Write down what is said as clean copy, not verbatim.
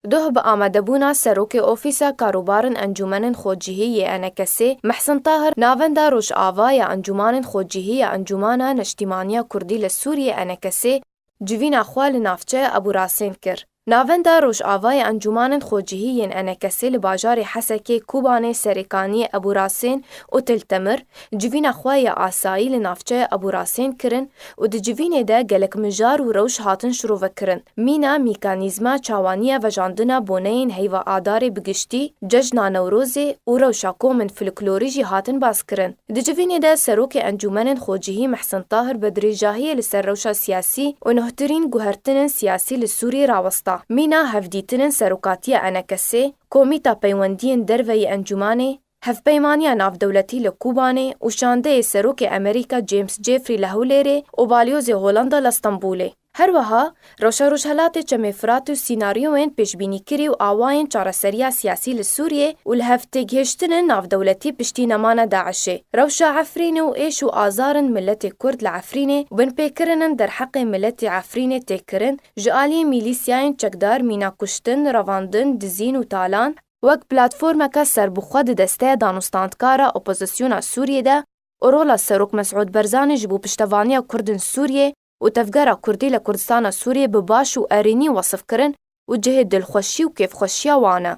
دوه به آمدبونا سروک اوفیسا کاروبارن انجمن خودجیهی انکسی محسن طاهر ناوندا روش آوای انجمن خودجیهی انجمانا نشتیمانیا کردی لسوریه انکسی جوینا خوال نافچه ابو راسین کر. ناوندا روش آوای انجمن خودجیهی انکسی لباجار حسکی کوبانه سریکانی ابو راسین و تلتمر جوینا خوای آسایی لنافچه ابو راسین کرن و د جوینه ده گلک مجار و روش هاتن شروع وکرن. مینا میکانیزما چاوانیه و جاندنا بونین هیوا آدار بگشتی جشنا نوروزی و روشاکو من فلکلوریجی هاتن باز کرن. د جوینه ده سروک انجمن خودجیهی محسن طاهر بدریجاهی لسر روشا سیاسی و نهترین گوهرتنن سیاسی لسوری راوستا. مینا هفدیتنن سروکاتی انکسی کومیتا پیوندین دروی انجمانه هف پیمانیا ناف دولتی لکوبانه و شانده سروک امریکا جیمز جیفری لهولره و بالیوز هولندا لستنبوله. هر وها روشهلات چمفرات و سیناریوین پیشبینی کری و آواین چارەسەریya سیاسی لسوریه و لهفته گهشتن ناف دولتی پشتی نمان داعشه. روشا عفرین و ایش و آزارن ملت کرد لعفرینه و بن پیکرنن در حق ملت عفرینه تکرن جالی میلیسیاین چکدار مینا کشتن رواندن دزین و تالان وک پلاتفورمکا سربخواد دسته دانستاندکارا اپوزیسیونا سوریه ده و رولا سروک مسعود برزان جبو پشتوانیا کردن سوریه و تفگرا کردی لکردستان سوریه بباش و ارینی وصف کرن و جه دلخوشی و کیفخوشی وانه.